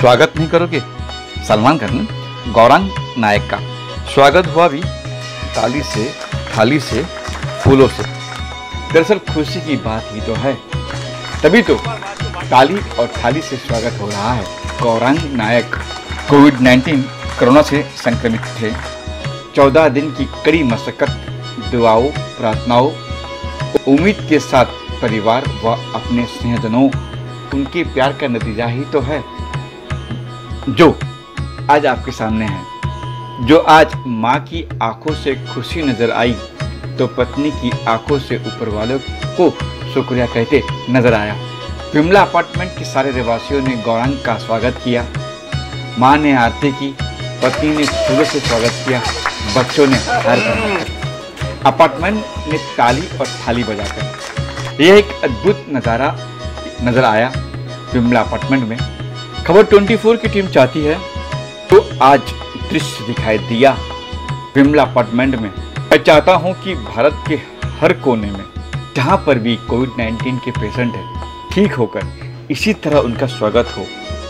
स्वागत नहीं करोगे? सलमान खान गौरांग नायक का स्वागत हुआ भी ताली से, थाली से, फूलों से। दरअसल खुशी की बात ही तो है, तभी तो ताली और थाली से स्वागत हो रहा है। गौरांग नायक कोविड-19 कोरोना से संक्रमित थे। 14 दिन की कड़ी मशक्कत, दुआओं, प्रार्थनाओं, उम्मीद के साथ परिवार व अपने स्नेहजनों, उनके प्यार का नतीजा ही तो है जो आज आपके सामने है। जो आज माँ की आंखों से खुशी नजर आई तो पत्नी की आंखों से ऊपर वालों को शुक्रिया कहते नजर आया। विमला अपार्टमेंट के सारे रहवासियों ने गौरांग का स्वागत किया। माँ ने आरती की, पत्नी ने फूलों से स्वागत किया, बच्चों ने हार कर, अपार्टमेंट ने ताली और थाली बजाकर। यह एक अद्भुत नज़ारा नजर आया विमला अपार्टमेंट में। खबर 24 की टीम चाहती है तो आज दृश्य दिखाई दिया विमला अपार्टमेंट में। मैं चाहता हूं कि भारत के हर कोने में जहां पर भी कोविड-19 के पेशेंट है, ठीक होकर इसी तरह उनका स्वागत हो।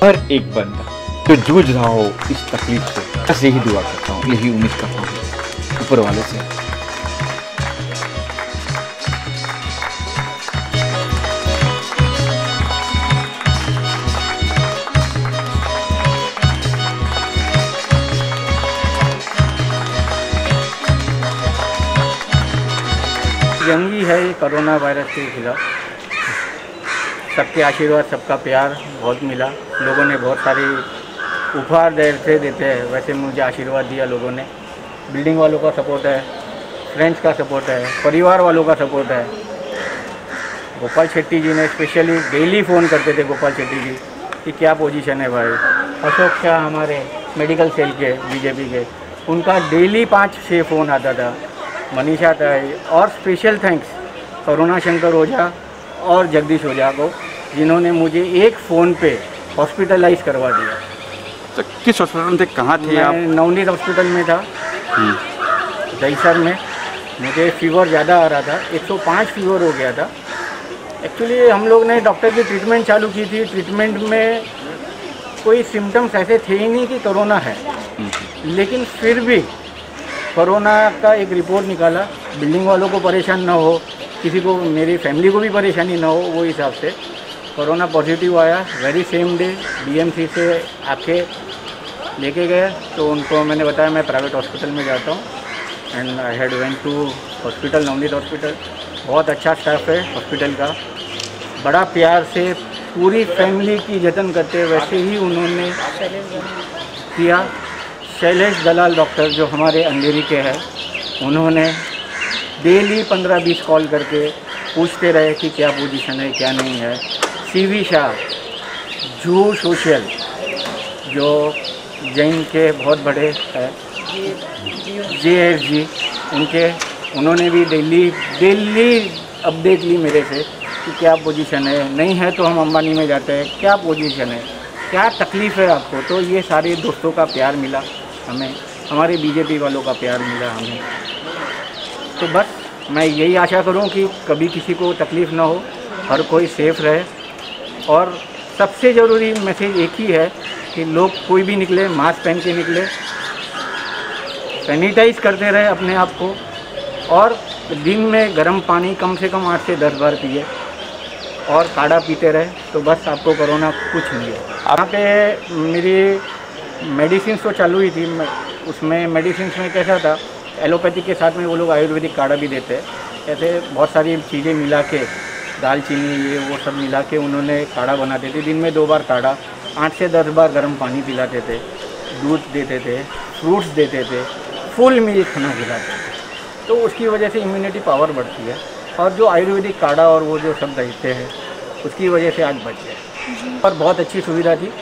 हर एक बंदा जो जूझ रहा हो इस तकलीफ से, बस यही दुआ करता हूँ, यही उम्मीद करता हूँ ऊपर वाले से। जंगी है ये कोरोना वायरस के खिलाफ। सबके आशीर्वाद, सबका प्यार बहुत मिला। लोगों ने बहुत सारी उपहार देते हैं, वैसे मुझे आशीर्वाद दिया लोगों ने। बिल्डिंग वालों का सपोर्ट है, फ्रेंड्स का सपोर्ट है, परिवार वालों का सपोर्ट है। गोपाल शेट्टी जी ने स्पेशली डेली फ़ोन करते थे गोपाल शेट्टी जी कि क्या पोजीशन है भाई। अशोक शाह हमारे मेडिकल सेल के बीजेपी के, उनका डेली 5-6 फ़ोन आता था। मनीषा ताई और स्पेशल थैंक्स करुणा शंकर ओझा और जगदीश ओझा को, जिन्होंने मुझे एक फ़ोन पे हॉस्पिटलाइज करवा दिया। तो किस हॉस्पिटल में थे, कहाँ थे आप? नवनीत हॉस्पिटल में था, दहीसर में। मुझे फीवर ज़्यादा आ रहा था, 105 फीवर हो गया था। एक्चुअली हम लोग ने डॉक्टर की ट्रीटमेंट चालू की थी। ट्रीटमेंट में कोई सिम्टम्स ऐसे थे ही नहीं कि कोरोना है, लेकिन फिर भी कोरोना का एक रिपोर्ट निकाला। बिल्डिंग वालों को परेशान ना हो, किसी को, मेरी फैमिली को भी परेशानी ना हो, वो हिसाब से कोरोना पॉजिटिव आया। वेरी सेम डे बीएमसी से आके लेके गए तो उनको मैंने बताया मैं प्राइवेट हॉस्पिटल में जाता हूँ, and I had went to hospital, Navneet hospital. बहुत अच्छा स्टाफ है हॉस्पिटल का, बड़ा प्यार से पूरी फैमिली की जतन करते, वैसे ही उन्होंने किया। शैलेश दलाल डॉक्टर जो हमारे अंधेरी के हैं, उन्होंने डेली 15-20 कॉल करके पूछते रहे कि क्या पोजीशन है, क्या नहीं है। सीवी शाह जू सोशल जो जैन के बहुत बड़े हैं, जेएस जी, उन्होंने भी डेली अपडेट ली मेरे से कि क्या पोजीशन है, नहीं है तो हम अंबानी में जाते हैं, क्या पोजीशन है, क्या तकलीफ़ है आपको। तो ये सारे दोस्तों का प्यार मिला हमें, हमारे बीजेपी वालों का प्यार मिला हमें। तो बस मैं यही आशा करूं कि कभी किसी को तकलीफ़ ना हो, हर कोई सेफ़ रहे। और सबसे ज़रूरी मैसेज एक ही है कि लोग कोई भी निकले मास्क पहन के निकले, सैनिटाइज करते रहे अपने आप को, और दिन में गर्म पानी कम से कम 8 से 10 बार पिए और काढ़ा पीते रहे, तो बस आपको कोरोना कुछ नहीं है। यहाँ पे मेरी मेडिसिन तो चालू ही थी, उसमें मेडिसिन में कैसा था, एलोपैथिक के साथ में वो लोग आयुर्वेदिक काढ़ा भी देते हैं। ऐसे बहुत सारी चीज़ें मिला के, दालचीनी ये वो सब मिला के उन्होंने काढ़ा बनाते थे। दिन में 2 बार काढ़ा, 8 से 10 बार गर्म पानी पिलाते थे, दूध देते थे, फ्रूट्स देते थे, फुल मील खाना खिलाते थे। तो उसकी वजह से इम्यूनिटी पावर बढ़ती है, और जो आयुर्वेदिक काढ़ा और वो जो सब देते हैं उसकी वजह से आज बच गए। और बहुत अच्छी सुविधा थी।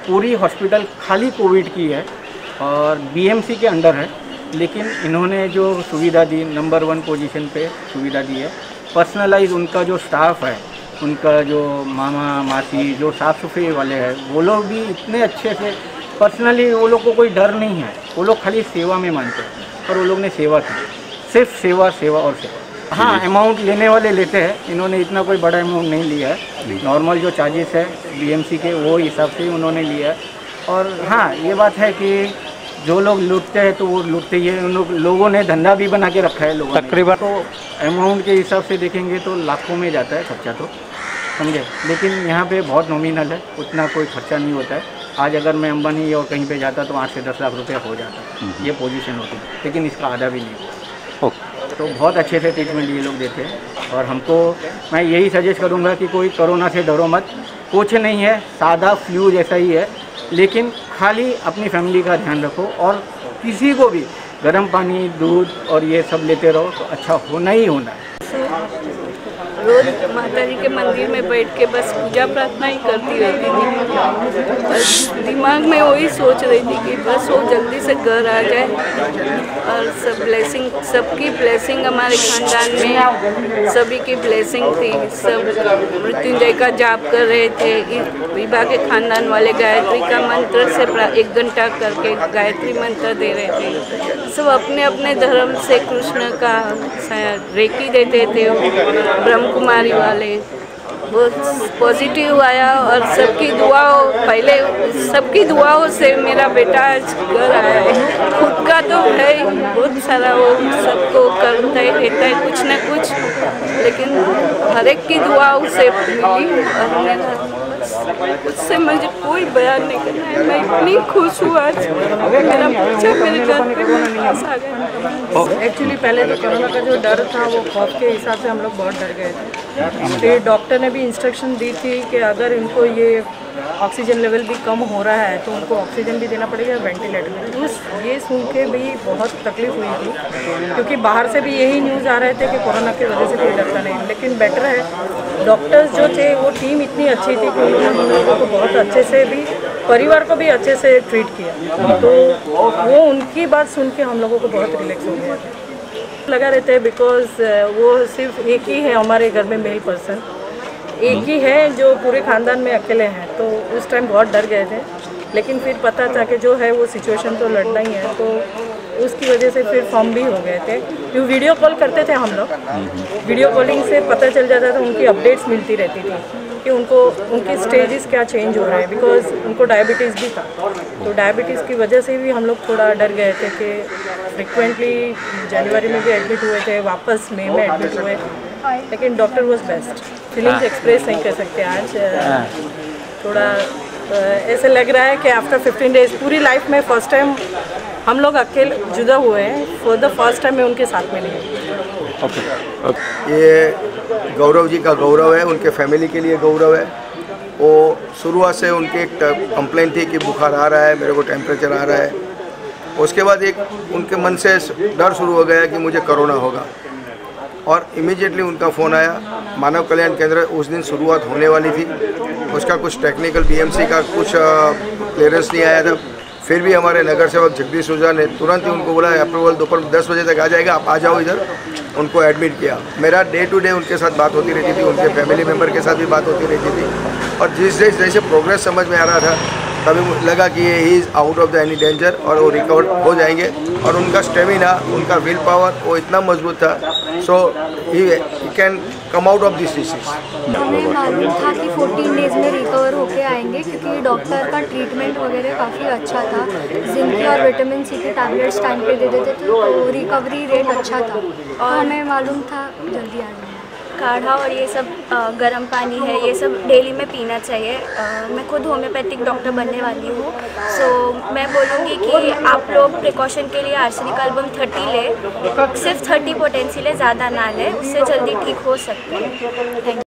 पूरी हॉस्पिटल खाली कोविड की है और बीएमसी के अंडर है, लेकिन इन्होंने जो सुविधा दी, नंबर 1 पोजीशन पे सुविधा दी है। पर्सनलाइज उनका जो स्टाफ है, उनका जो मामा मासी जो साफ़ सफाई वाले हैं, वो लोग भी इतने अच्छे से पर्सनली, वो लोग को कोई डर नहीं है, वो लोग खाली सेवा में मानते हैं। और वो लोग ने सेवा की, सिर्फ सेवा, सेवा और सेवा। हाँ, अमाउंट लेने वाले लेते हैं, इन्होंने इतना कोई बड़ा अमाउंट नहीं लिया है। नॉर्मल जो चार्जेस है बीएमसी के वो हिसाब से ही उन्होंने लिया है। और हाँ, ये बात है कि जो लोग लूटते हैं तो वो लूटते ही है। उन लोगों ने धंधा भी बना के रखा है लोगों ने। तकरीबन तो अमाउंट के हिसाब से देखेंगे तो लाखों में जाता है खर्चा, तो समझे। लेकिन यहाँ पे बहुत नॉमिनल है, उतना कोई खर्चा नहीं होता है। आज अगर मैं अंबानी और कहीं पे जाता तो 8 से 10 लाख रुपया हो जाता, ये पोजीशन होती है, लेकिन इसका आधा भी नहीं हुआ। तो बहुत अच्छे से ट्रीटमेंट ये लोग देते हैं। और हमको मैं यही सजेस्ट करूँगा कि कोई कोरोना से डरो मत, कुछ नहीं है, सादा फ्लू जैसा ही है, लेकिन खाली अपनी फैमिली का ध्यान रखो और किसी को भी गर्म पानी, दूध और ये सब लेते रहो तो अच्छा होना ही होना है। रोज माता जी के मंदिर में बैठ के बस पूजा प्रार्थना ही करती रहती थी। बस दिमाग में वही सोच रही थी कि बस वो जल्दी से घर आ जाए और सब ब्लेसिंग, सबकी ब्लेसिंग हमारे खानदान में सभी की ब्लेसिंग थी। सब मृत्युंजय का जाप कर रहे थे। विभा के खानदान वाले गायत्री का मंत्र से 1 घंटा करके गायत्री मंत्र दे रहे थे। सब अपने अपने धर्म से कृष्ण का रेकी देते थे। ब्रह्म कुमारी वाले बहुत पॉजिटिव आया और सबकी दुआओं, पहले सबकी दुआओं से मेरा बेटा आज घर आया है। खुद का तो है बहुत सारा, वो सबको करता ही रहता है कुछ न कुछ, लेकिन हर एक की दुआओं से मिली। और मेरा उससे मुझे कोई बयान नहीं करना है। मैं इतनी खुश हूँ आज, मेरा बच्चा मेरे घर पे वापस आ गया। एक्चुअली पहले तो कोरोना का जो डर था वो खौफ के हिसाब से हम लोग बहुत डर गए थे। फिर डॉक्टर ने भी इंस्ट्रक्शन दी थी कि अगर इनको ये ऑक्सीजन लेवल भी कम हो रहा है तो उनको ऑक्सीजन भी देना पड़ेगा, वेंटिलेटर। तो ये सुन के भी बहुत तकलीफ हुई थी, क्योंकि बाहर से भी यही न्यूज़ आ रहे थे कि कोरोना की वजह से कोई डरता नहीं। लेकिन बेटर है, डॉक्टर्स जो थे वो टीम इतनी अच्छी थी कि उन्होंने हम लोगों को बहुत अच्छे से भी, परिवार को भी अच्छे से ट्रीट किया। तो वो उनकी बात सुन के हम लोगों को बहुत रिलैक्स हो गया लगा रहते हैं। बिकॉज वो सिर्फ एक ही है हमारे घर में मेल पर्सन, एक ही है जो पूरे ख़ानदान में अकेले हैं। तो उस टाइम बहुत डर गए थे, लेकिन फिर पता था कि जो है वो सिचुएशन तो लड़ना ही है। तो उसकी वजह से फिर फॉर्म भी हो गए थे। क्यों वीडियो कॉल करते थे हम लोग, वीडियो कॉलिंग से पता चल जाता था, उनकी अपडेट्स मिलती रहती थी कि उनके स्टेजेस क्या चेंज हो रहे हैं। बिकॉज उनको डायबिटीज़ भी था, तो डायबिटीज़ की वजह से भी हम लोग थोड़ा डर गए थे कि फ्रिक्वेंटली जनवरी में भी एडमिट हुए थे, वापस मई में एडमिट हुए। लेकिन doctor was best. Feelings express नहीं कर सकते आज। थोड़ा ऐसे लग रहा है कि आफ्टर 15 डेज पूरी लाइफ में फर्स्ट टाइम हम लोग अकेले जुदा हुए हैं। फॉर द फर्स्ट टाइम मैं उनके साथ में नहीं। ये गौरव जी का गौरव है, उनके फैमिली के लिए गौरव है। वो शुरुआत से उनकी एक कंप्लेंट थी कि बुखार आ रहा है, मेरे को टेम्परेचर आ रहा है। उसके बाद एक उनके मन से डर शुरू हो गया कि मुझे कोरोना होगा, और इमीडिएटली उनका फ़ोन आया। मानव कल्याण केंद्र उस दिन शुरुआत होने वाली थी, उसका कुछ टेक्निकल बीएमसी का कुछ क्लियरेंस नहीं आया था। फिर भी हमारे नगर सेवक जगदीश ओझा ने तुरंत ही उनको बोला अप्रूवल दोपहर 10 बजे तक आ जाएगा, आप आ जाओ इधर। उनको एडमिट किया। मेरा डे टू डे उनके साथ बात होती रहती थी, उनके फैमिली मेम्बर के साथ भी बात होती रहती थी। और जैसे प्रोग्रेस समझ में आ रहा था, तभी लगा कि ये he is out of the any danger और वो रिकवर हो जाएंगे। और उनका स्टेमिना, उनका विल पावर वो इतना मजबूत था, so he can come out of this disease. हमें मालूम था कि 14 डेज़ में रिकवर होके आएंगे, क्योंकि डॉक्टर का ट्रीटमेंट वगैरह काफ़ी अच्छा था। जिंक और विटामिन सी के टैबलेट्स टाइम पे दे देते थे, तो रिकवरी रेट अच्छा था। और हमें मालूम था जल्दी आ जाएंगे। काढ़ा और ये सब गर्म पानी है, ये सब डेली में पीना चाहिए। मैं खुद होम्योपैथिक डॉक्टर बनने वाली हूँ, सो मैं बोलूँगी कि आप लोग प्रिकॉशन के लिए आर्सेनिक एल्बम 30 ले, सिर्फ 30 पोटेंसी ले, ज़्यादा ना ले, उससे जल्दी ठीक हो सकते हैं। Thank you.